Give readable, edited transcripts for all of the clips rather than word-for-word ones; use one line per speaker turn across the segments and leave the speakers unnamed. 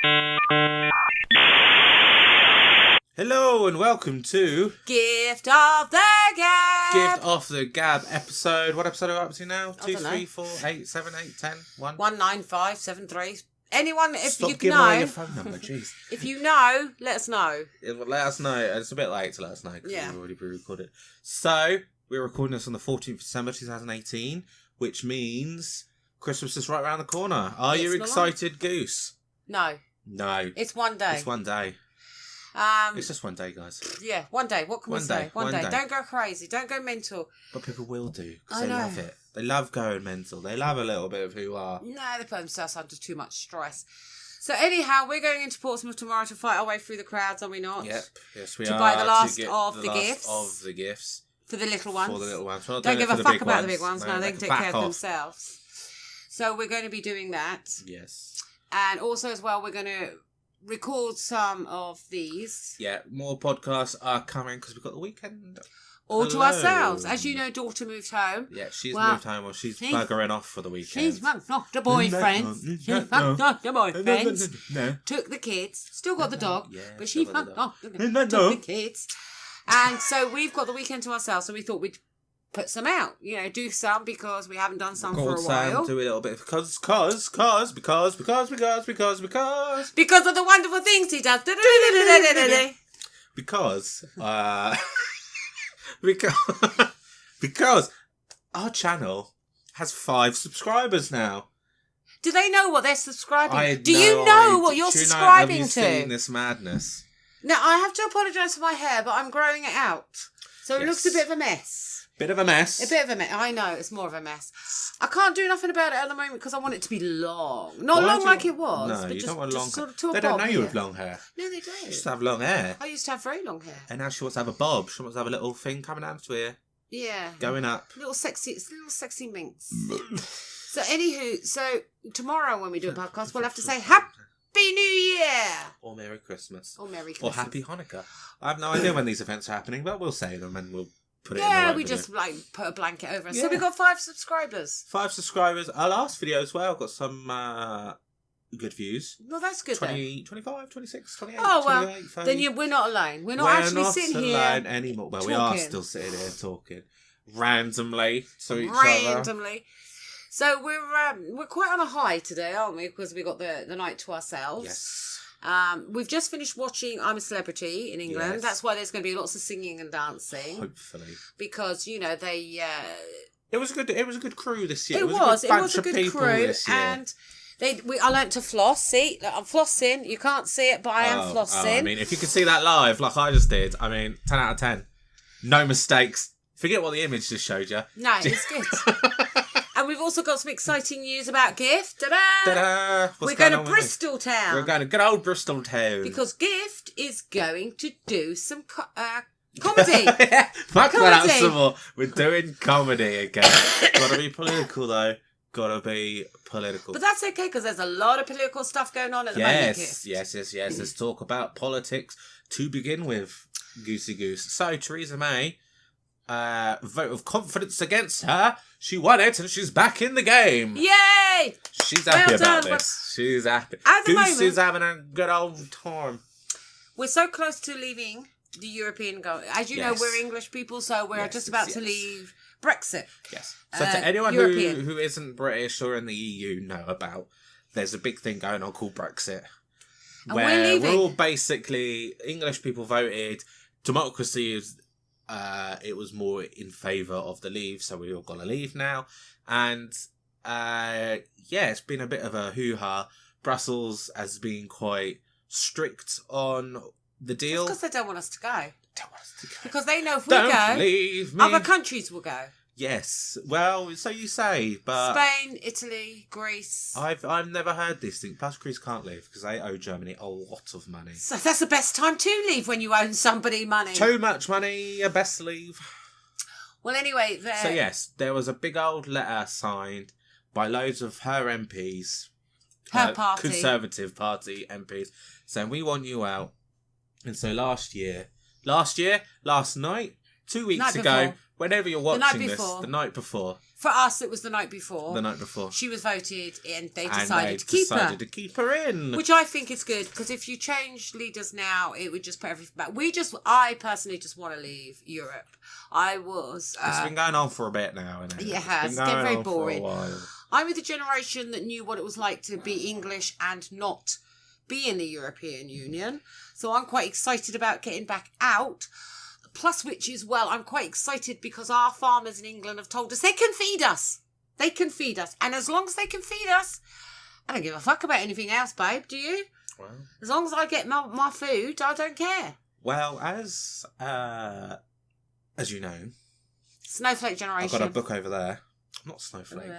Hello and welcome to
Gift of the Gab.
Gift of the Gab episode. What episode are we up to now? 2,
don't know.
3, 4, 8, 7, 8, 10, 1.
19573. Anyone, if
Stop
you
giving away
know,
your phone number, jeez.
if you know, let us know.
Let us know. It's a bit late to let us know because
Yeah.
we've already pre-recorded. So, we're recording this on the 14th of December 2018, which means Christmas is right around the corner. Are you
It's not
excited, Goose?
No,
No.
it's one day.
It's one day. It's just one day, guys.
Yeah, one day. What can we say? One day.
day.
Don't go crazy. Don't go mental.
But people will do because
I
they
know.
love it. They love going mental. They love a little bit of hoo-ha.
No, they put themselves under too much stress. So anyhow, we're going into Portsmouth tomorrow to fight our way through the crowds, are we not?
Yep. Yes, we
To
are.
buy the last
get
of
the
the
last
gifts.
of the gifts.
For the little ones.
For the little ones. We're not
Don't
doing
give
it
a
for
fuck
big
about the
ones.
big ones. No, they can take
back
care of
off.
themselves. So we're going to be doing that.
Yes.
And also as well, we're going to record some of these.
Yeah, more podcasts are coming because we've got the weekend.
All to
alone.
ourselves. As you know, daughter moved home.
Yeah, she's
Well,
moved home or she's buggering off for the weekend.
She's not the boyfriend. She's not the boyfriend.
No.
Took the kids. Still got the dog.
Yeah,
But
still
she
got the dog.
took the kids. And so we've got the weekend to ourselves. So we thought we'd put some out. You know, do some because we haven't done some for a while.
Do a little bit because Because of
the wonderful things he does.
Because our channel has 5 subscribers now.
Do they know what they're subscribing?
I
Do you know what you're subscribing
have you
to?
seen this madness?
Now, I have to apologise for my hair, but I'm growing it out. So it looks a bit of a mess.
Bit of a mess.
A bit of a mess. I know, it's more of a mess. I can't do nothing about it at the moment because I want it to be long. Not long like it was,
No,
but
you
just,
don't want
just
long
sort of to a
They
bob
don't know you
here.
with long hair.
No, they
You
don't.
used to have long hair.
I used to have very long hair.
And now she wants to have a bob. She wants to have a little thing coming down to here.
Yeah.
Going up.
Little sexy minx. So, anywho, so tomorrow when we do a podcast, we'll have to say Happy New Year!
Or Merry Christmas.
Or Merry Christmas.
Or Happy Hanukkah. I have no idea when these events are happening, but we'll say them and we'll put it in the
Yeah,
right
we
video.
just put a blanket over us.
Yeah.
So we've got 5 subscribers.
5 subscribers. Our last video as well got some good views.
Well, that's good
20, 25, 26, 28,
Oh, well,
28, 30.
then we're not alone. We're not
We're
actually
not
sitting
alone
here
anymore. Well, we are
talking.
still sitting here talking randomly to each other.
randomly. So we're quite on a high today, aren't we? Because we got the night to ourselves.
Yes.
We've just finished watching I'm a Celebrity in England.
Yes.
That's why there's going to be lots of singing and dancing.
Hopefully.
Because, you know, they...
It was a good crew this year.
It was a good crew. And I learnt to floss. See, look, I'm flossing. You can't see it, but I am flossing.
I mean, if you could see that live like I just did, 10 out of 10. No mistakes. Forget what the image just showed you.
No, it's good. And we've also got some exciting news about Gift. Ta-da!
Ta-da!
We're going to Bristol town.
We're going to good old Bristol town.
Because Gift is going to do some comedy.
Yeah, fuck that up
Comedy.
some more. We're doing comedy again. Gotta be political though. Gotta be political.
But that's okay because there's a lot of political stuff going on at the moment. Gift.
Yes. Let's talk about politics to begin with. Goosey Goose. So Theresa May, vote of confidence against her. She won it and she's back in the game.
Yay!
She's happy
Well
about
done.
this. She's happy.
At the
Goose
moment-
is having a good old time.
We're so close to leaving the European As you know,
Yes.
we're English people, so we're
Yes,
just about
yes.
to leave Brexit.
Yes. So to anyone
European.
who isn't British or in the EU know about, there's a big thing going on called Brexit.
And
where
we're leaving.
all basically, English people voted, democracy is, it was more in favour of the leave, so we're all going to leave now. And it's been a bit of a hoo-ha. Brussels has been quite strict on the deal.
Because they don't want us to go.
Don't want us to go.
Because they know if we
Don't
go,
leave me.
other countries will go.
Yes, well, so you say, but
Spain, Italy, Greece.
I've never heard this thing. Plus, Greece can't leave because they owe Germany a lot of money.
So that's the best time to leave when you own somebody money.
Too much money, best leave.
Well, anyway,
So yes, there was a big old letter signed by loads of her MPs,
her party.
Conservative Party MPs, saying we want you out. And so last night, 2 weeks
Night
ago,
before.
Whenever you're watching this, the night before.
For us, it was the night before.
The night before.
She was voted and they decided to
keep her in.
Which I think is good, because if you change leaders now, it would just put everything back. I personally just want to leave Europe. It's
been going on for a bit now, isn't it?
Yeah, it's getting very boring. I'm with the generation that knew what it was like to be English and not be in the European Union. So I'm quite excited about getting back out. Plus, which is, I'm quite excited because our farmers in England have told us they can feed us. They can feed us. And as long as they can feed us, I don't give a fuck about anything else, babe. Do you? Well, as long as I get my food, I don't care.
Well, as you know...
Snowflake generation.
I've got a book over there. Not Snowflake.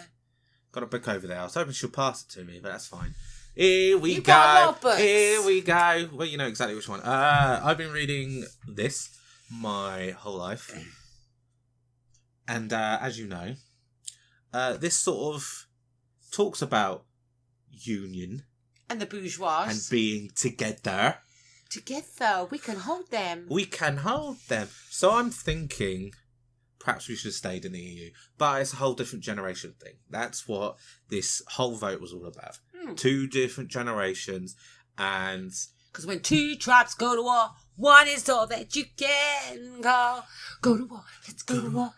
Got a book over there. I was hoping she'll pass it to me, but that's fine. Here we go.
Got a lot of books.
Here we go. Well, you know exactly which one. I've been reading this my whole life. And as you know, this sort of talks about union.
And the bourgeois.
And being together.
Together. We can hold them.
We can hold them. So I'm thinking... Perhaps we should have stayed in the EU. But it's a whole different generation thing. That's what this whole vote was all about. 2 different generations. And...
Because when 2 tribes go to war, one is all that you can go. Go to war. Let's go to war.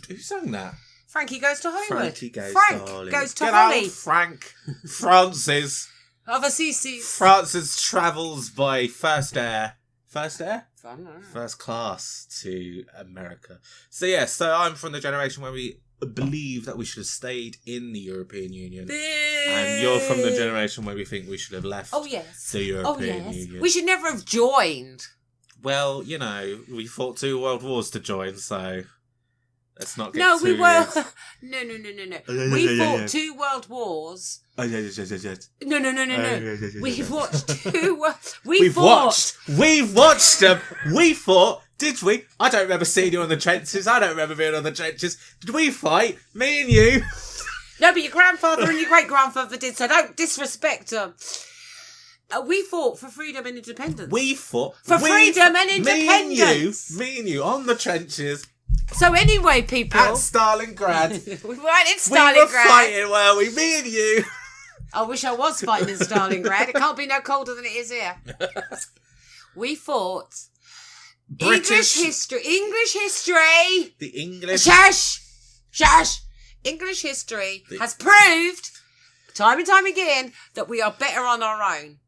Who sang that?
Frankie Goes to Hollywood.
Frank
goes to Holly.
Frank. Francis.
Of Assisi.
Francis travels by first air. First air? First class to America. So I'm from the generation where we believe that we should have stayed in the European Union. And you're from the generation where we think we should have left the European Union.
We should never have joined.
Well, you know, we fought 2 world wars to join, so let's not get
No.
No.
We fought 2 world wars. No. We've watched 2. We've
watched them. We fought. Did we? I don't remember seeing you on the trenches. I don't remember being on the trenches. Did we fight? Me and you?
No, but your grandfather and your great-grandfather did, so don't disrespect them. We fought for freedom and independence.
We fought
for freedom and independence.
Me and you on the trenches.
So anyway, people.
At Stalingrad.
We weren't in Stalingrad.
We were fighting, were we? Me and you.
I wish I was fighting in Stalingrad. It can't be no colder than it is here. We fought English history.
The English...
Shush! English history has proved, time and time again, that we are better on our own.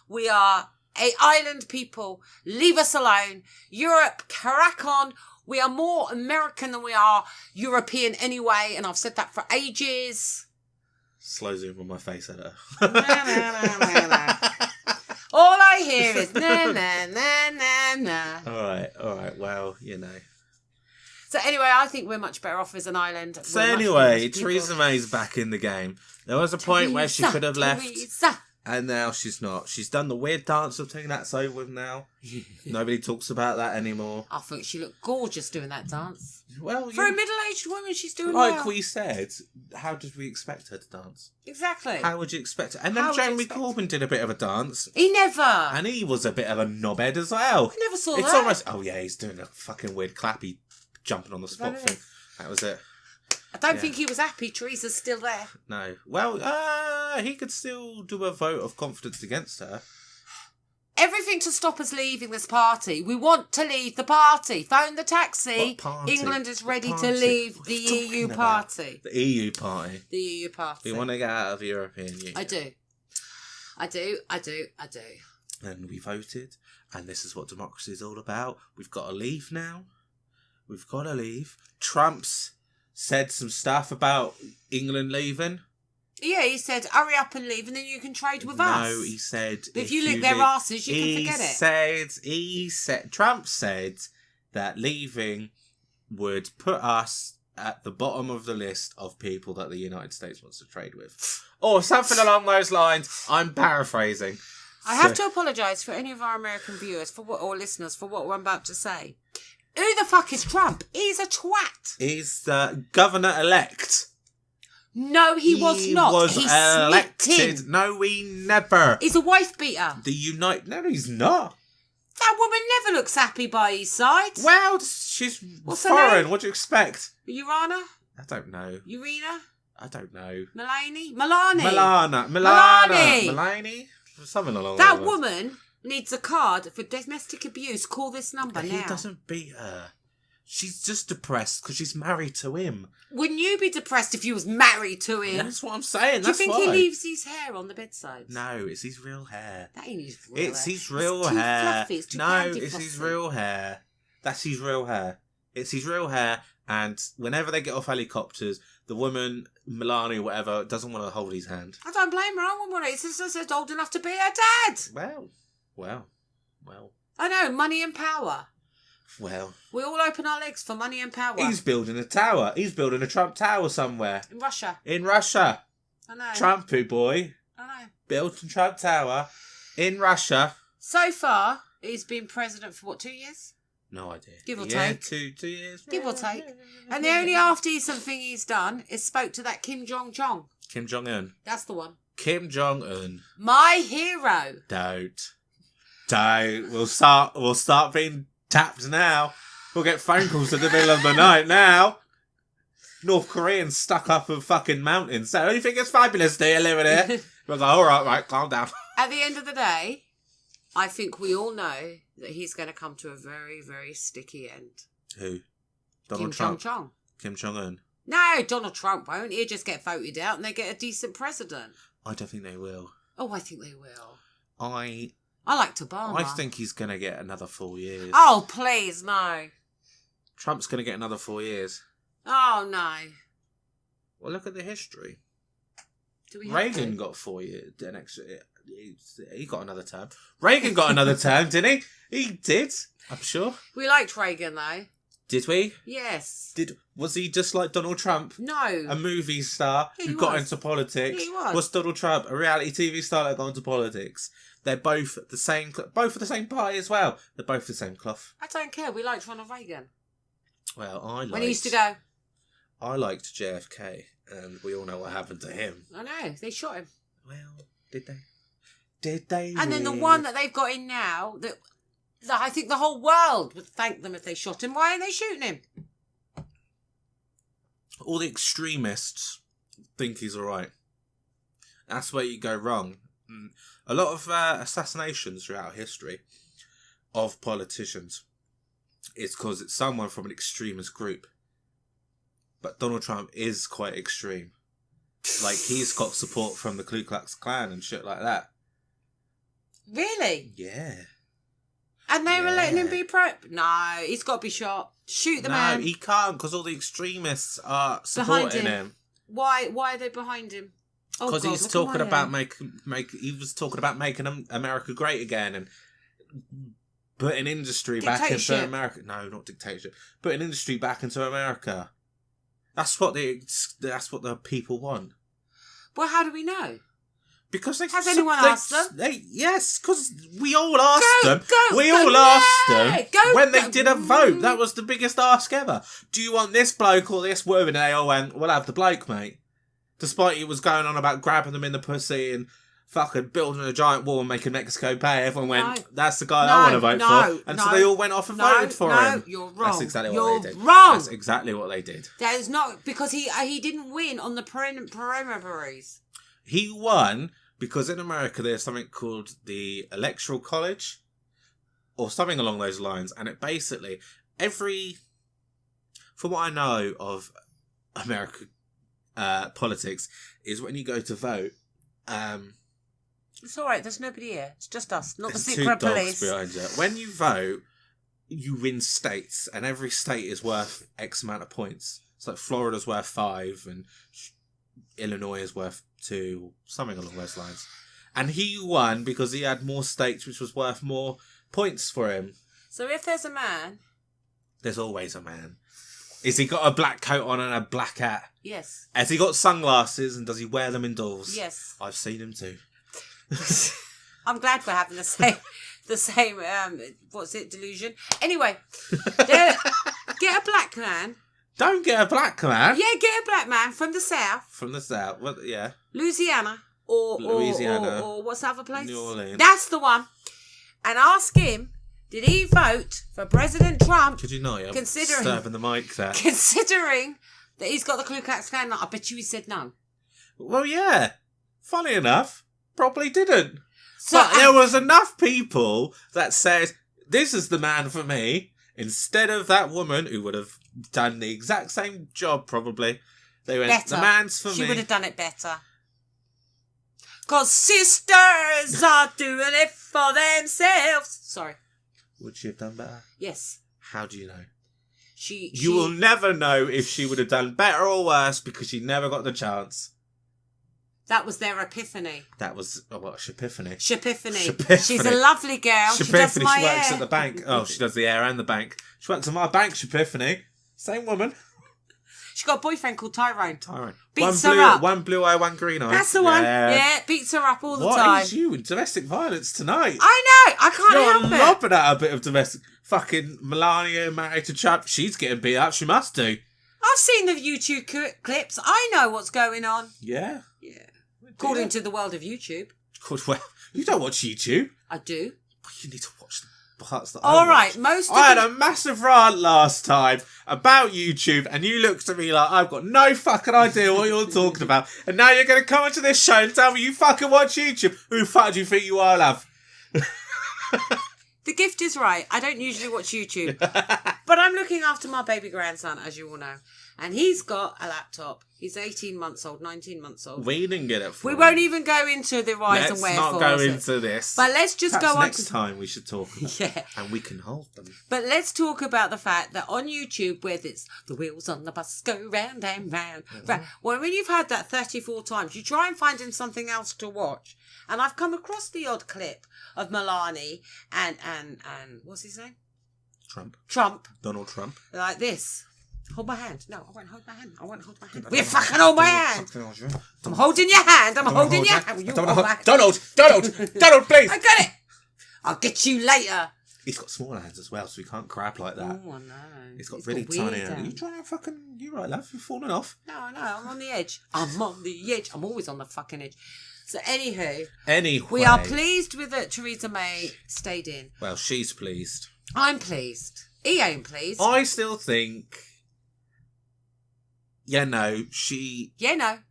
We are an island people. Leave us alone. Europe, crack on. We are more American than we are European anyway, and I've said that for ages.
Slow zoom on my face editor.
All I hear is na na na na na.
All right. Well, you know.
So anyway, I think we're much better off as an island.
So anyway, Theresa May's back in the game. There was a point where she could have left. And now she's not. She's done the weird dance of thing that's over with now. Nobody talks about that anymore.
I think she looked gorgeous doing that dance.
Well,
for a middle-aged woman, she's doing
like we said, how did we expect her to dance?
Exactly.
How would you expect it? And then Jeremy Corbyn did a bit of a dance.
He never.
And he was a bit of a knobhead as well.
I never saw
it's
that.
Almost. Oh yeah, he's doing a fucking weird clappy jumping on the spot thing. That was it.
I don't think he was happy. Teresa's still there.
No. Well, he could still do a vote of confidence against her.
Everything to stop us leaving this party. We want to leave the party. Phone the taxi.
What party?
England is ready to leave the EU party.
The EU party.
The EU party.
We want to get out of the European Union.
I do.
And we voted, and this is what democracy is all about. We've got to leave now. We've got to leave. Trump's said some stuff about England leaving.
Yeah, he said, hurry up and leave and then you can trade with us.
No, he said...
If you lick their asses, you can forget
it. Trump said that leaving would put us at the bottom of the list of people that the United States wants to trade with. Or something along those lines. I'm paraphrasing.
I have to apologise for any of our American viewers or listeners for what we're about to say. Who the fuck is Trump? He's a twat.
He's the governor-elect.
No, he was not.
Was elected. No, he never.
He's a wife beater.
No, he's not.
That woman never looks happy by his side.
Well, she's
What's her
foreign.
name?
What do you expect?
Urana?
I don't know.
Urina?
I don't know.
Milani?
Milani? Something along
that
those lines.
woman needs a card for domestic abuse. Call this number now.
He doesn't beat her. She's just depressed because she's married to him.
Wouldn't you be depressed if you was married to him?
That's what I'm saying.
Do you think he leaves his hair on the bedside?
No, it's his real hair.
That ain't his real hair.
It's his real
Too
hair.
fluffy. It's too candy
it's
flossy.
his real hair. That's his real hair. It's his real hair. And whenever they get off helicopters, the woman, Milani or whatever, doesn't want to hold his hand.
I don't blame her. I wouldn't want it. It's just old enough to be her dad.
Well.
I know, money and power.
Well.
We all open our legs for money and power.
He's building a tower. He's building a Trump tower somewhere.
In Russia. I know.
Trumpy boy.
I know.
Built a Trump tower in Russia.
So far, he's been president for 2 years?
No idea.
Give or take.
2 years.
Give or take. And the only after something he's done is spoke to that Kim Jong-un.
Kim Jong-un.
That's the one.
Kim Jong-un.
My hero.
Don't. We'll start being tapped now. We'll get phone calls in the middle of the night now. North Koreans stuck up a fucking mountain. So you think it's fabulous, do you, living here? We'll go, all right, calm down.
At the end of the day, I think we all know that he's going to come to a very, very sticky end.
Who? Donald Trump?
Kim
Jong-un?
No, Donald Trump won't. He'll just get voted out and they get a decent president.
I don't think they will.
Oh, I think they will.
I
liked Obama.
I think he's going to get another 4 years.
Oh, please, no.
Trump's going to get another 4 years.
Oh, no.
Well, look at the history.
Reagan
got 4 years. He got another term. Reagan got another term, didn't he? He did, I'm sure.
We liked Reagan, though.
Did we?
Yes.
Was he just like Donald Trump?
No.
A movie star who got into politics?
He was.
Was Donald Trump a reality TV star that got into politics? They're both the same. Both of the same party as well. They're both the same cloth.
I don't care. We liked Ronald Reagan.
Well,
when he used to go.
I liked JFK, and we all know what happened to him.
I know. They shot him.
Well, did they? Did they?
And then the one that they've got in now, that I think the whole world would thank them if they shot him. Why aren't they shooting him?
All the extremists think he's alright. That's where you go wrong. A lot of assassinations throughout history of politicians is because it's someone from an extremist group. But Donald Trump is quite extreme. Like, he's got support from the Ku Klux Klan and shit like that.
Really?
Yeah.
And they were letting him be No, he's got to be shot. Shoot the man.
No, he can't, because all the extremists are supporting him.
Why are they behind him?
Because he's talking about he was talking about making America great again and putting industry back into America. No, not dictatorship. Putting industry back into America. That's what the people want.
Well, how do we know?
Because
has anyone asked them?
Yes, because we all asked them. We all asked them when they did a vote. That was the biggest ask ever. Do you want this bloke or this woman? And they all went, "We'll have the bloke, mate." Despite he was going on about grabbing them in the pussy and fucking building a giant wall and making Mexico pay, everyone went, "That's the guy I want to vote for." And so they all went off and voted for him.
No, you're wrong.
That's exactly what they did.
Wrong.
That's exactly what they did.
That is not because he didn't win on the primaries.
He won because in America there's something called the Electoral College or something along those lines, and it basically from what I know of American politics is when you go to vote.
It's all right. There's nobody here. It's just us, not the secret
2 dogs
police.
behind you. When you vote, you win states, and every state is worth X amount of points. So Florida's worth 5, and Illinois is worth 2, something along those lines. And he won because he had more states, which was worth more points for him.
So if there's a man,
there's always a man. Is he got a black coat on and a black hat?
Yes.
Has he got sunglasses and does he wear them indoors?
Yes.
I've seen him too.
I'm glad we're having the same delusion. Anyway, get a black man.
Don't get a black man.
Yeah, get a black man from the south.
From the south, well, yeah.
Louisiana or what's the other place?
New Orleans.
That's the one. And ask him did he vote for President Trump?
Could you not? I'm
considering
serving the mic there.
Considering that he's got the Ku Klux Klan, I bet you he said no.
Well, yeah. Funny enough, probably didn't.
So,
but there was enough people that said, this is the man for me, instead of that woman who would have done the exact same job, probably. They went,
better.
the man's for me.
She would have done it better. Because sisters are doing it for themselves. Sorry.
Would she have done better?
Yes.
How do you know?
You
will never know if she would have done better or worse because she never got the chance.
That was their epiphany.
That was, Shapiphany.
Shapiphany. She's a lovely girl. She does my
she works
hair.
at the bank. Oh, she does the hair and the bank. She works at my bank, Shapiphany. Same woman.
She's got a boyfriend called Tyrone. Beats
one
her up.
One blue eye, one green eye.
That's the one. Yeah, beats her up all the time.
What is you in domestic violence tonight?
I know. I can't help it.
You're lobbing at a bit of domestic. Fucking Melania married to Trump. She's getting beat up. She must do.
I've seen the YouTube clips. I know what's going on.
Yeah.
Yeah. According to the world of YouTube.
Well, you don't watch YouTube.
I do.
But you need to watch the parts that
All
I
right,
watch. I had a massive rant last time about YouTube, and you looked at me like I've got no fucking idea what you're talking about. And now you're going to come onto this show and tell me you fucking watch YouTube. Who the fuck do you think you are, love?
The gift is right. I don't usually watch YouTube. But I'm looking after my baby grandson, as you all know. And he's got a laptop. He's 18 months old, 19 months old.
We didn't get it for
We
him.
won't even go into the rise and wherefore.
Let's not go into this.
But let's just
Perhaps
go on.
next time we should talk about
Yeah.
and we can hold them.
But let's talk about the fact that on YouTube, where it's the wheels on the bus go round and round. Round. Well, when you've had that 34 times, you try and find him something else to watch. And I've come across the odd clip of Milani and what's his name? Trump.
Donald Trump.
Like this. Hold my hand. No, I won't hold my hand. We're fucking hold my hand. I'm holding your hand. I'm holding your hand. You hold my hand.
Donald, please.
I got it. I'll get you later.
He's got small hands as well, so he can't grab like that.
Oh, I know.
He's got really tiny hands. You trying to fucking... You right, love? You're falling off.
No, I'm on the edge. I'm on the edge. I'm always on the fucking edge. So, anyway. We are pleased with that Theresa May stayed in.
Well, she's pleased.
I'm pleased. He ain't pleased.
I still think... Yeah, no. She came up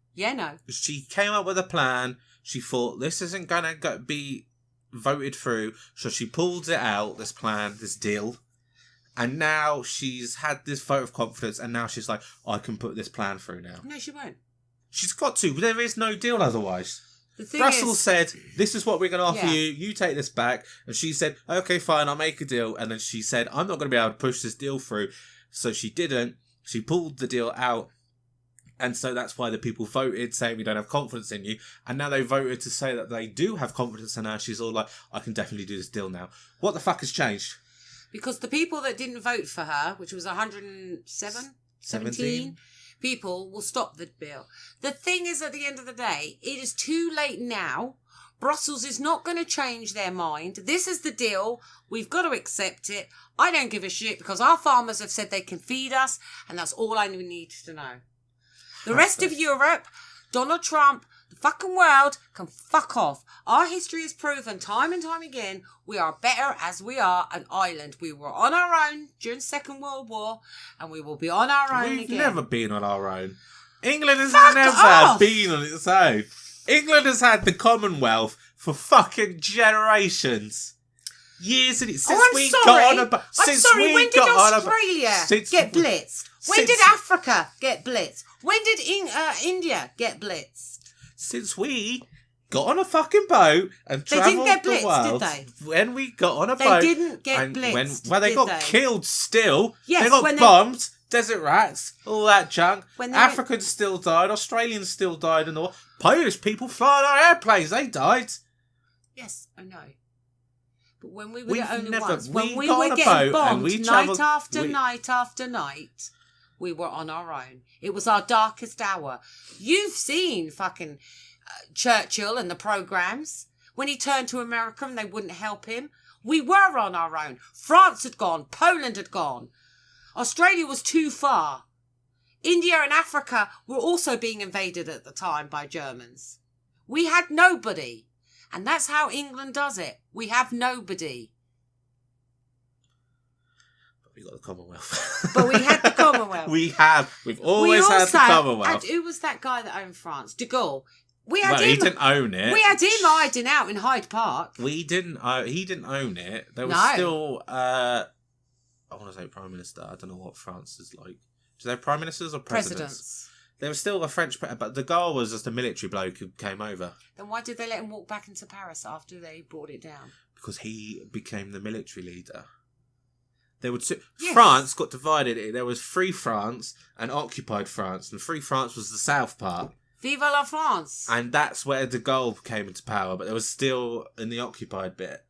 with a plan. She thought, this isn't going to be voted through. So she pulled it out, this plan, this deal. And now she's had this vote of confidence. And now she's like, I can put this plan through now.
No, she won't.
She's got to. There is no deal otherwise.
The
Brussels said, this is what we're going to offer you. You take this back. And she said, okay, fine, I'll make a deal. And then she said, I'm not going to be able to push this deal through. So she didn't. She pulled the deal out. And so that's why the people voted saying we don't have confidence in you. And now they voted to say that they do have confidence in her. She's all like, I can definitely do this deal now. What the fuck has changed?
Because the people that didn't vote for her, which was 117 people, will stop the bill. The thing is, at the end of the day, it is too late now. Brussels is not going to change their mind. This is the deal. We've got to accept it. I don't give a shit because our farmers have said they can feed us. And that's all I need to know. The rest of Europe, Donald Trump, the fucking world can fuck off. Our history has proven time and time again we are better as we are an island. We were on our own during the Second World War and we will be on our own again.
We've never been on our own. England has
Fuck
never
off.
been on its own. England has had the Commonwealth for fucking generations. Years and since we got on a boat.
I'm sorry, when did Australia get blitzed? When did Africa get blitzed? When did India get blitzed?
Since we got on a fucking boat and travelled the world.
Did they?
When we got on a boat.
They didn't get blitzed.
They got killed still.
Yes,
they got bombed. Desert rats. All that junk. Africans still died. Australians still died. And all. Polish people flying our airplanes. They died.
Yes, I know. But when we were the only ones. When we
got
were
on a
getting
boat
bombed
and
night after night after night. We were on our own. It was our darkest hour. You've seen fucking Churchill and the programmes. When he turned to America and they wouldn't help him. We were on our own. France had gone. Poland had gone. Australia was too far. India and Africa were also being invaded at the time by Germans. We had nobody. And that's how England does it. We have nobody.
We got the Commonwealth.
But we had the Commonwealth.
We've always had the Commonwealth.
And who was that guy that owned France? De Gaulle. He
didn't own it.
We had him hiding out in Hyde Park.
He didn't own it. There was still, I want to say Prime Minister. I don't know what France is like. Do they have Prime Ministers or Presidents? There was still a French, but De Gaulle was just a military bloke who came over.
Then why did they let him walk back into Paris after they brought it down?
Because he became the military leader. There were two. Yes. France got divided. There was Free France and Occupied France, and Free France was the south part.
Vive la France!
And that's where De Gaulle came into power, but there was still, in the occupied bit,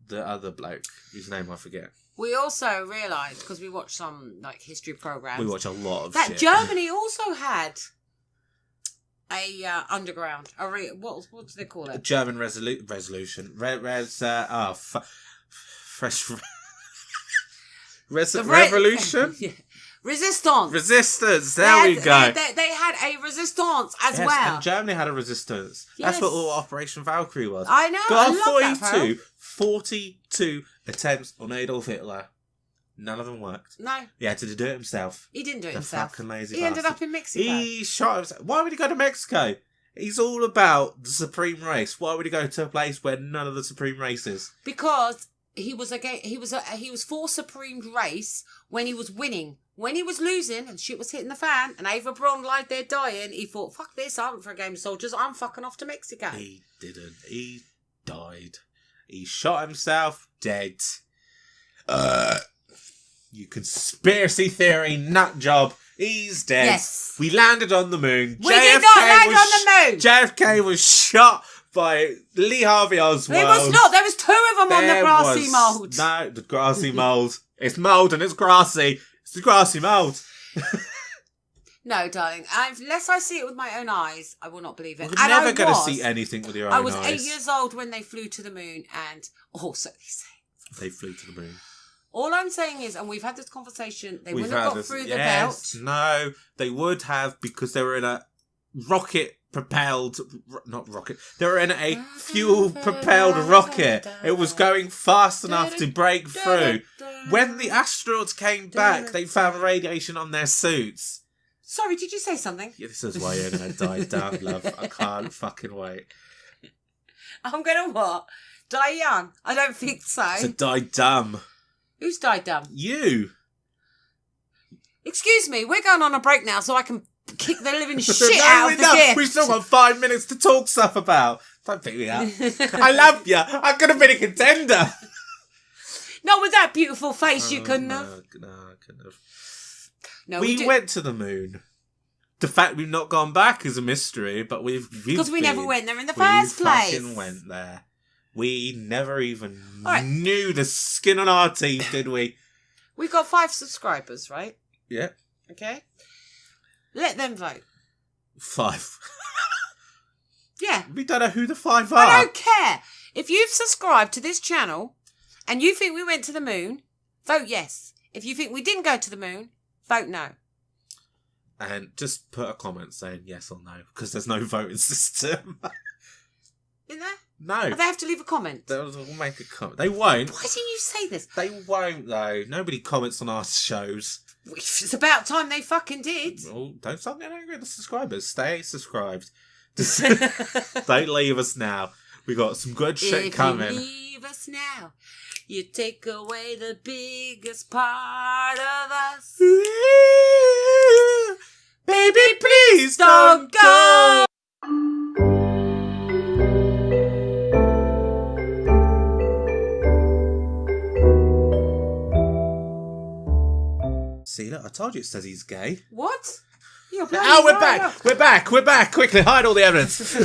the other bloke, whose name I forget. We
also realised, because we watched some history programmes...
We watch a lot of
that
shit.
Germany also had a underground... what do they call it?
A German resolution. Revolution?
Yeah.
Resistance. There we go.
They had a resistance as well.
And Germany had a resistance.
Yes.
That's what all Operation Valkyrie was.
I know. I love
42 attempts on Adolf Hitler. None of them worked.
No.
He had to do it himself.
He didn't do it himself.
Fucking lazy
He
bastard.
ended up in Mexico.
He shot himself. Why would he go to Mexico? He's all about the supreme race. Why would he go to a place where none of the supreme race is?
Because he was for supreme race when he was winning. When he was losing and shit was hitting the fan and Ava Braun lied there dying, he thought, fuck this, I went for a game of soldiers, I'm fucking off to Mexico.
He didn't. He died. He shot himself dead. You conspiracy theory nut job. He's dead.
Yes.
We landed on the moon.
We did not land on the moon.
JFK was shot by Lee Harvey Oswald.
It was not. There was two of them on the grassy mould.
No, the grassy mould. It's mould and it's grassy. It's the grassy mould.
No, darling. Unless I see it with my own eyes, I will not believe it.
We're never going to see anything with your own eyes.
I was 8 years old when they flew to the moon, and also they say
they flew to the moon.
All I'm saying is, and we've had this conversation, they wouldn't have got through the belt.
No, they would have, because they were in a rocket-propelled... Not rocket. They were in a fuel-propelled rocket. It was going fast enough to break through. When the astronauts came back, they found radiation on their suits.
Sorry, did you say something?
Yeah, this is why you're going to die down, love. I can't fucking wait.
I'm going to what? Die young? I don't think so.
To die dumb.
Who's died dumb?
You.
Excuse me, we're going on a break now so I can kick the living shit out of the gift.
We've still got 5 minutes to talk stuff about. Don't pick me up. I love you. I could have been a contender.
Not with that beautiful face, you couldn't have.
No, I couldn't have.
No,
we went to the moon. The fact we've not gone back is a mystery, but we've
because we never went there in the first place.
We fucking went there. We never even knew the skin on our teeth, did we?
We've got 5 subscribers, right?
Yeah.
Okay. Let them vote.
5.
Yeah.
We don't know who the 5 are.
I don't care. If you've subscribed to this channel and you think we went to the moon, vote yes. If you think we didn't go to the moon, vote no.
And just put a comment saying yes or no, because there's no voting system.
Isn't there?
No.
They have to leave a comment.
They'll make a comment. They won't.
Why didn't you say this?
They won't, though. Nobody comments on our shows.
It's about time they fucking did.
Well, don't start getting angry at the subscribers. Stay subscribed. Don't leave us now. We got some good shit coming.
If you leave us now, you take away the biggest part of us.
Baby, please don't go. See, look, I told you it says he's gay.
What? We're
back. We're back. We're back. Quickly, hide all the evidence.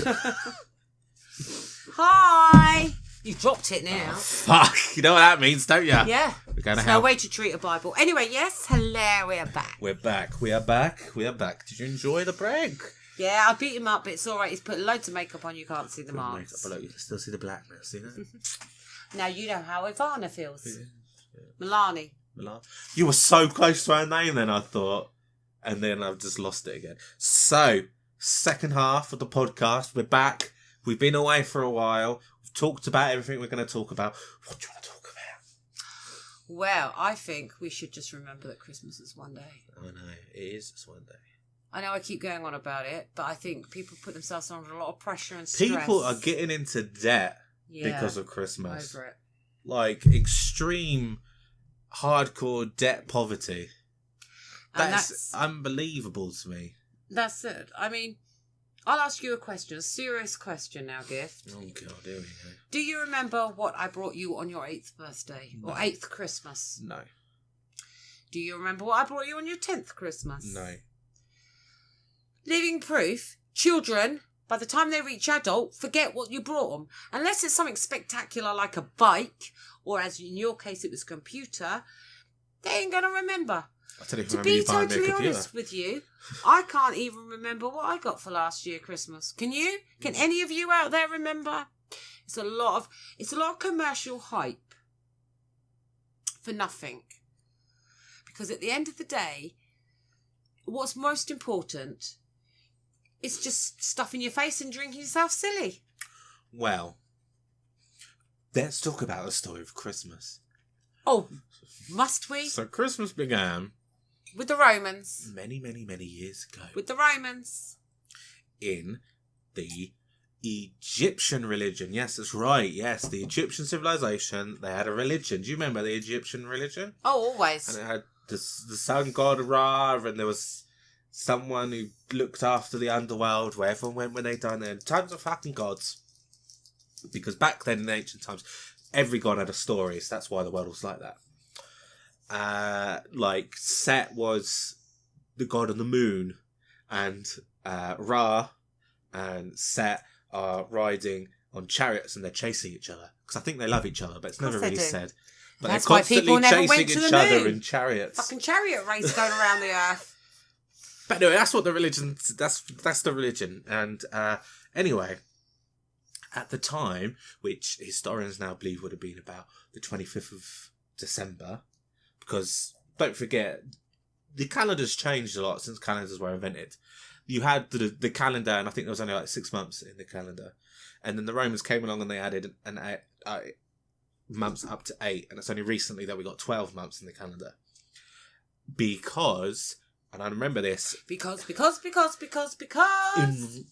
Hi. You dropped it now.
Oh, fuck. You know what that means, don't you?
Yeah.
We're going to
no way to treat a Bible. Anyway, yes. Hello, we are back.
We're back. We are back. We are back. Did you enjoy the break?
Yeah, I beat him up, but it's all right. He's put loads of makeup on. You can't see the marks.
But look, you can still see the blackness, you know?
Now you know how Ivana feels. Yeah. Milani.
You were so close to our name then, I thought. And then I've just lost it again. So, second half of the podcast. We're back. We've been away for a while. We've talked about everything we're going to talk about. What do you want to talk about?
Well, I think we should just remember that Christmas is one day.
I know, it is just one day.
I know I keep going on about it, but I think people put themselves under a lot of pressure and stress.
People are getting into debt because of Christmas.
Over it.
Like, extreme, hardcore debt poverty. That's unbelievable to me.
That's it. I mean, I'll ask you a question, a serious question now, Gift.
Oh, God, here we go.
Do you remember what I brought you on your 8th birthday? No. Or 8th Christmas?
No.
Do you remember what I brought you on your 10th Christmas?
No.
Living proof, children, by the time they reach adult, forget what you brought them. Unless it's something spectacular like a bike, or as in your case it was a computer, they ain't going to remember. To be totally honest with you, I can't even remember what I got for last year Christmas. Can you? Can any of you out there remember? It's a lot of commercial hype for nothing. Because at the end of the day, what's most important is just stuffing your face and drinking yourself silly.
Well, let's talk about the story of Christmas.
Oh, must we?
So Christmas began
with the Romans.
Many, many, many years ago.
With the Romans.
In the Egyptian religion. Yes, that's right. Yes, the Egyptian civilization, they had a religion. Do you remember the Egyptian religion?
Oh, always.
And it had the sun god Ra, and there was someone who looked after the underworld, where everyone went when they died. There tons of fucking gods. Because back then in ancient times, every god had a story, so that's why the world was like that. Like Set was the god of the moon, and Ra and Set are riding on chariots and they're chasing each other because I think they love each other, but it's never really said. But
that's
they're constantly chasing each other in chariots.
Fucking chariot race going around the earth.
But anyway, that's what the religion. That's the religion. And anyway, at the time, which historians now believe would have been about the 25th of December. Because, don't forget, the calendar's changed a lot since calendars were invented. You had the calendar, and I think there was only like 6 months in the calendar. And then the Romans came along and they added months up to 8. And it's only recently that we got 12 months in the calendar. Because, and I remember this. Because.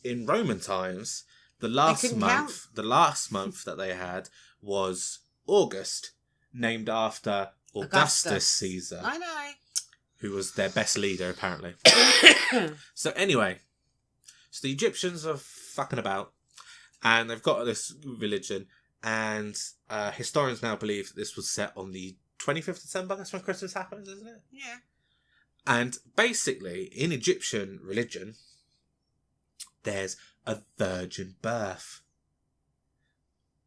In Roman times, the last month that they had was August, named after Augustus Caesar.
I know.
Who was their best leader, apparently. So anyway, so the Egyptians are fucking about, and they've got this religion, and historians now believe that this was set on the 25th of December. That's when Christmas happens, isn't it?
Yeah.
And basically, in Egyptian religion, there's a virgin birth.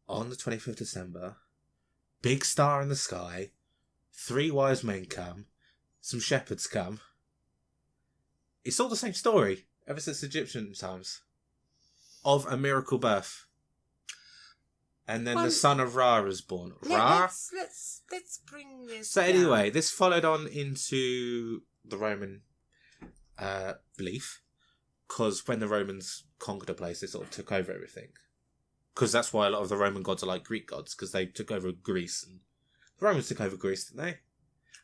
On the 25th of December, big star in the sky, 3 wise men come, some shepherds come. It's all the same story ever since Egyptian times of a miracle birth. And then the son of Ra is born.
Let's bring this
So
down.
anyway, this followed on into the Roman belief, because when the Romans conquered a place, they sort of took over everything. Because that's why a lot of the Roman gods are like Greek gods, because they took over Greece. And the Romans took over Greece, didn't they?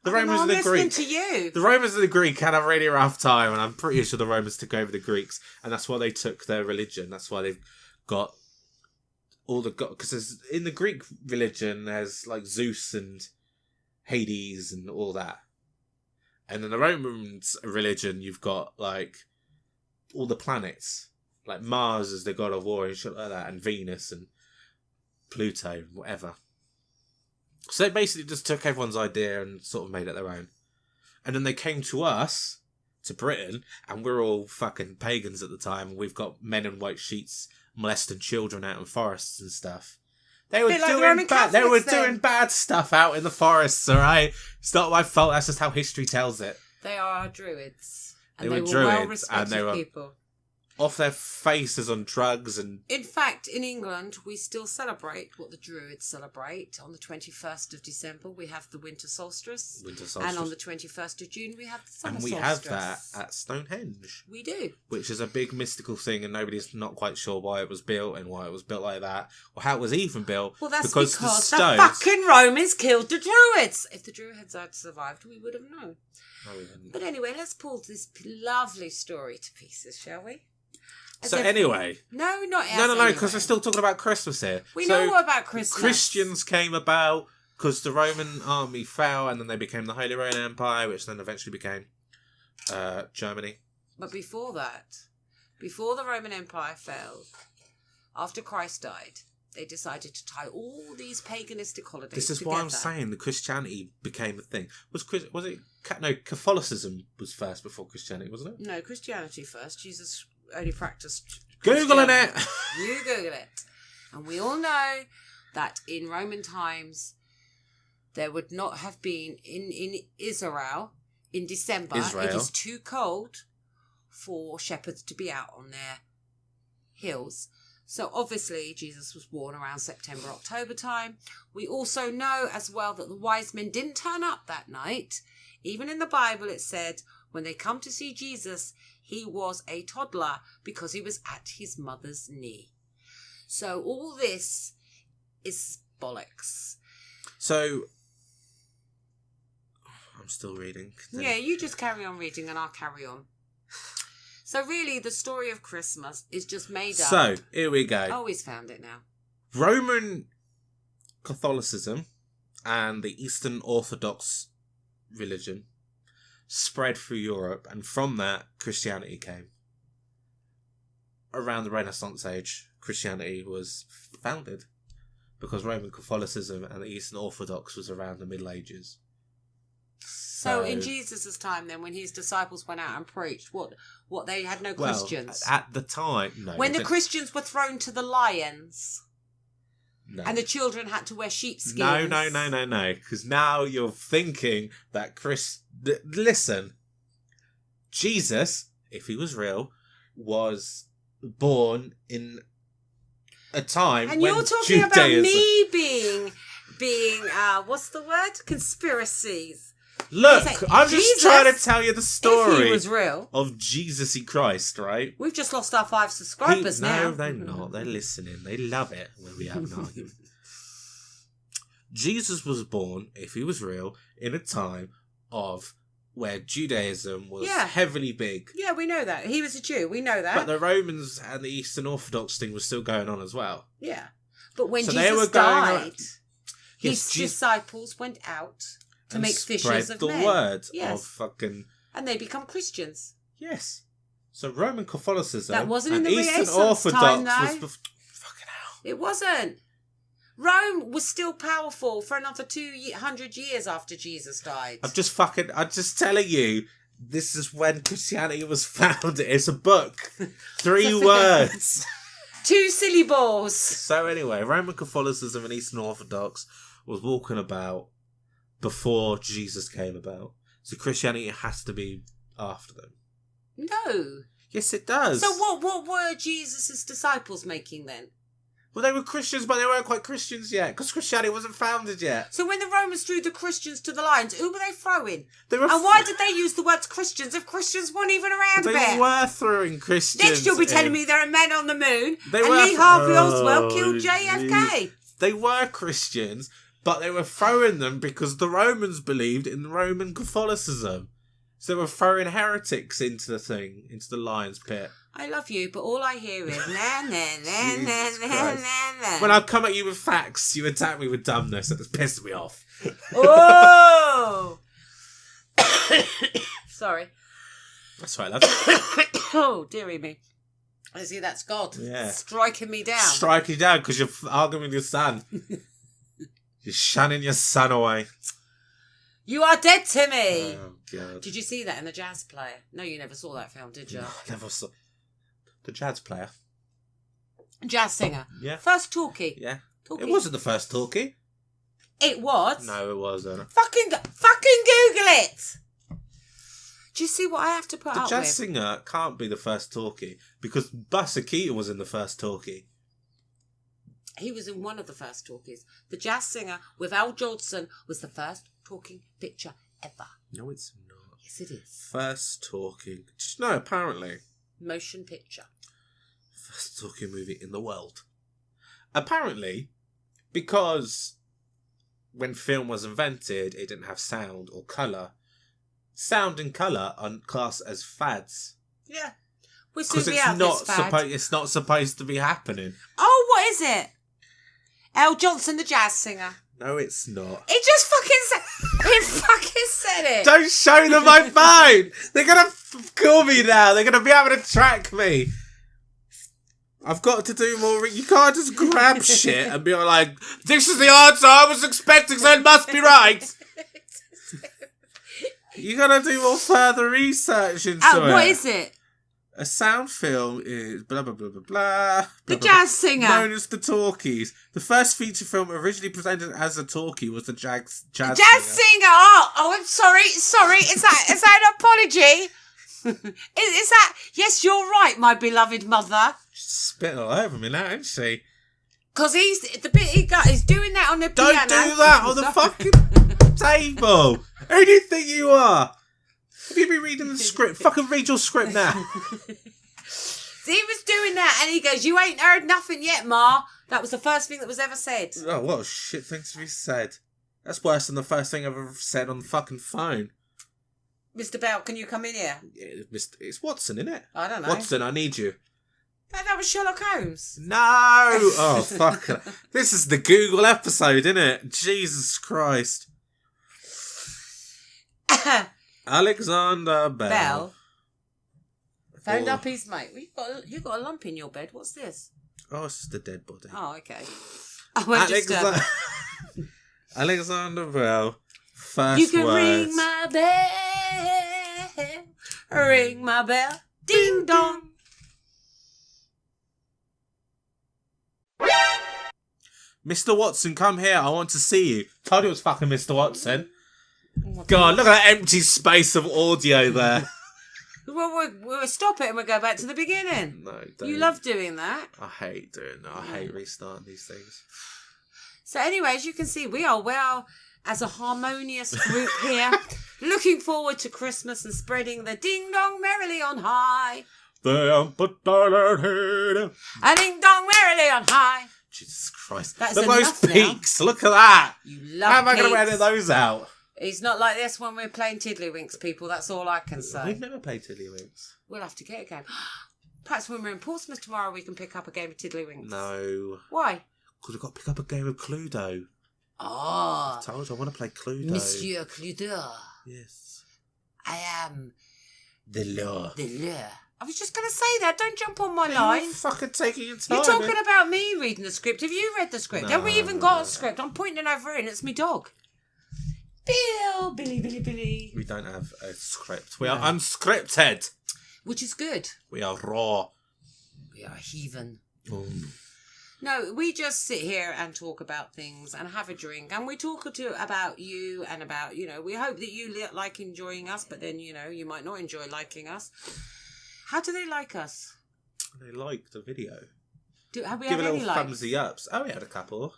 The Romans and the Greeks. The Romans and the Greek had a really rough time, and I'm pretty sure the Romans took over the Greeks, and that's why they took their religion. That's why they've got all the gods. Because in the Greek religion, there's like Zeus and Hades and all that. And in the Roman religion, you've got like all the planets. Like Mars is the god of war and shit like that, and Venus and Pluto and whatever. So they basically just took everyone's idea and sort of made it their own. And then they came to us, to Britain, and we're all fucking pagans at the time, and we've got men in white sheets molesting children out in forests and stuff. They were doing bad stuff out in the forests, alright? It's not my fault, that's just how history tells it.
They are druids.
And they were druids,
well-respected people.
off their faces on drugs and...
In fact, in England, we still celebrate what the Druids celebrate. On the 21st of December, we have the winter solstice. And on the 21st of June, we have the summer solstice.
And we have that at Stonehenge.
We do.
Which is a big mystical thing, and nobody's not quite sure why it was built and why it was built like that, or how it was even built.
Well, that's because the fucking Romans killed the Druids. If the Druids had survived, we would have known.
No, we didn't.
But anyway, let's pull this lovely story to pieces, shall we?
Anyway.
No, not
No, because we're still talking about Christmas here.
We know what about Christmas.
Christians came about because the Roman army fell, and then they became the Holy Roman Empire, which then eventually became Germany.
But before that, before the Roman Empire fell, after Christ died, they decided to tie all these paganistic holidays together.
This is why I'm saying the Christianity became a thing. Catholicism was first before Christianity, wasn't it?
No, Christianity first. Jesus only practiced
Googling it.
You Google it. And we all know that in Roman times there would not have been in Israel in December. It is too cold for shepherds to be out on their hills. So obviously Jesus was born around September, October time. We also know as well that the wise men didn't turn up that night. Even in the Bible it said when they come to see Jesus, he was a toddler because he was at his mother's knee. So all this is bollocks.
So I'm still reading.
Yeah, you just carry on reading and I'll carry on. So really, the story of Christmas is just made up.
So, here we go.
Oh, he's found it now.
Roman Catholicism and the Eastern Orthodox religion spread through Europe, and from that, Christianity came. Around the Renaissance age, Christianity was founded because Roman Catholicism and the Eastern Orthodox was around the Middle Ages.
So in Jesus' time then, when his disciples went out and preached, what they had no Christians?
At the time, no.
When the Christians were thrown to the lions,
no.
And the children had to wear sheepskins.
No. Because now you're thinking that listen, Jesus, if he was real, was born in a time
and
when
you're talking
Judaism...
about me being what's the word? Conspiracies.
Look, I'm just trying to tell you the story
if he was real,
of Jesus Christ, right?
We've just lost our 5 subscribers now.
No, they're not. They're listening. They love it when we have an argument. Jesus was born, if he was real, in a time of where Judaism was heavily big.
Yeah, we know that. He was a Jew. We know that.
But the Romans and the Eastern Orthodox thing was still going on as well.
Yeah. But when Jesus died, his disciples went out to make fishers of men.
Spread the word of fucking...
And they become Christians.
Yes. So Roman Catholicism...
That wasn't in the
Eastern
Renaissance
Orthodox
time, though.
Fucking hell.
It wasn't. Rome was still powerful for another 200 years after Jesus died.
I'm just telling you, this is when Christianity was founded. It's a book. 3 words.
2 syllables.
So anyway, Roman Catholicism and Eastern Orthodox was walking about before Jesus came about. So Christianity has to be after them.
No.
Yes, it does.
So what were Jesus' disciples making then?
Well, they were Christians, but they weren't quite Christians yet, because Christianity wasn't founded yet.
So when the Romans threw the Christians to the lions, who were they throwing? And why did they use the words Christians if Christians weren't even around a bit?
They were throwing Christians.
They'd still be telling me there are men on the moon, and Lee Harvey Oswald killed JFK.
They were Christians, but they were throwing them because the Romans believed in Roman Catholicism. So they were throwing heretics into the lion's pit.
I love you, but all I hear is na.
When I come at you with facts, you attack me with dumbness. That just pisses me off.
Oh! Sorry.
That's right, love.
Oh, dearie me. I see that's God striking me down.
Striking you down because you're arguing with your son. You're shunning your son away.
You are dead to me.
Oh, God.
Did you see that in The Jazz Player? No, you never saw that film, did you?
No, I never saw. The Jazz Player?
Jazz singer.
Yeah.
First talkie.
Yeah.
Talkie.
It wasn't the first talkie.
It was.
No, it wasn't.
Fucking Google it. Do you see what I have to put
The
up
jazz
with?
singer can't be the first talkie because Buster Keaton was in the first talkie.
He was in one of the first talkies. The jazz singer with Al Jolson was the first talking picture ever.
No, it's not.
Yes, it is.
First talking. No, apparently.
Motion picture.
First talking movie in the world. Apparently, because when film was invented, it didn't have sound or colour. Sound and colour are classed as fads.
Yeah. We'll
Because
soon be out this fad.
it's not supposed to be happening.
Oh, what is it? Al Johnson, the jazz singer.
No, it's not.
He just fucking said it.
Don't show them my phone! They're going to call me now. They're going to be able to track me. I've got to do more. You can't just grab shit and be like, this is the answer I was expecting, so it must be right. You got to do more further research into it.
What is it?
A sound film is blah, blah, blah, blah, blah.
The
blah,
jazz
blah,
singer.
known as the Talkies. The first feature film originally presented as a talkie was the jazz singer.
Oh, I'm sorry. Is that an apology? Is that... Yes, you're right, my beloved mother.
She's spitting all over me now, isn't she?
Because he's doing that on the
Don't
piano.
do that on the fucking table. Who do you think you are? Have you been reading the script? Fucking read your script now.
So he was doing that and he goes, you ain't heard nothing yet, Ma. That was the first thing that was ever said.
Oh, what a shit thing to be said. That's worse than the first thing I've ever said on the fucking phone.
Mr. Bell, can you come in here?
Yeah, it's Watson, isn't it?
I don't know.
Watson, I need you.
That was Sherlock Holmes.
No! Oh, fuck. This is the Google episode, isn't it? Jesus Christ. Alexander Bell.
Found up his mate. Well, you got a lump in your bed. What's this?
Oh, it's just a dead body.
Oh, okay. I won't disturb.
Alexander Bell. First
You can
words.
ring my bell. Ring my bell. Ding dong.
Mr. Watson, come here. I want to see you. Told you it was fucking Mr. Watson. God, look at that empty space of audio there.
Well, we'll stop it and we'll go back to the beginning.
No, don't.
You love doing that.
I hate doing that. I hate restarting these things.
So anyway, as you can see, we are well as a harmonious group here, looking forward to Christmas and spreading the ding-dong merrily on high. A ding-dong merrily on high.
Jesus Christ.
That's
look at those
enough now.
peaks. Look at that.
You love
How am I going to
peaks.
edit those out?
It's not like this when we're playing Tiddlywinks, people. That's all I can say.
We've never played Tiddlywinks.
We'll have to get a game. Perhaps when we're in Portsmouth tomorrow, we can pick up a game of Tiddlywinks.
No.
Why?
Because we've got to pick up a game of Cluedo.
Oh.
I told you I want to play Cluedo.
Monsieur Cluedo.
Yes.
I am
The law.
the law. I was just going to say that. Don't jump on my
You're
line.
fucking taking your time.
You're talking about me reading the script. Have you read the script?
No.
Have we even got a script? I'm pointing over here and it's me dog. Billy.
We don't have a script. We are unscripted.
Which is good.
We are raw.
We are heathen.
Mm.
No, we just sit here and talk about things and have a drink. And we talk about you and about, we hope that you like enjoying us. But then, you might not enjoy liking us. How do they like us?
They liked the video.
Have we
Give
had
a
any
little
likes?
thumbsy ups. Oh, we had a couple.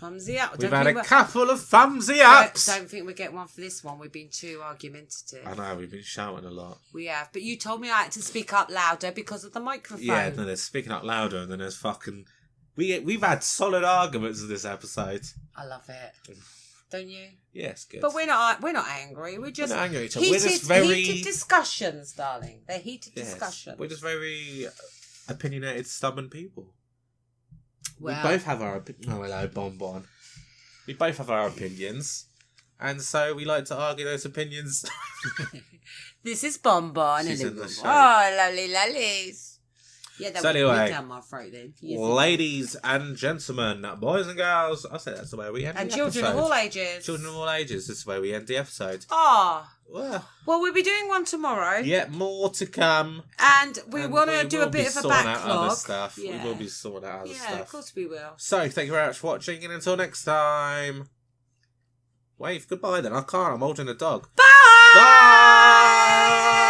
Thumbsy up.
We've had a couple of thumbsy ups.
Don't think we get one for this one. We've been too argumentative.
I know, we've been shouting a lot.
We have. But you told me I had to speak up louder because of the microphone.
Yeah, then there's speaking up louder and then there's fucking... We've had solid arguments in this episode.
I love it. Don't you?
Yes, good.
But we're not angry. We're just
not angry at each other. We're just very...
heated discussions, darling. They're heated
Yes,
discussions.
we're just very opinionated, stubborn people.
Well,
We both have our opinions. Oh, hello, Bonbon. We both have our opinions. And so we like to argue those opinions.
this is Bonbon.
She's
and
in the show.
Oh, lovely lollies. Yeah, that
So
would
anyway,
down my throat then. Yes,
ladies and gentlemen, boys and girls, I say that's the way we end
and
the
children
episode.
of all ages.
Children of all ages, this is the way we end the episode.
Ah.
Well,
Well, we'll be doing one tomorrow.
yeah, more to come.
And we
And
want to
we
do
will
a
be
bit of a
sorting out
backlog.
other stuff.
Yeah.
We will be sorting out other
Yeah,
stuff.
of course we will.
So, thank you very much for watching, and until next time. Wave goodbye then. I can't, I'm holding a dog.
Bye!
Bye.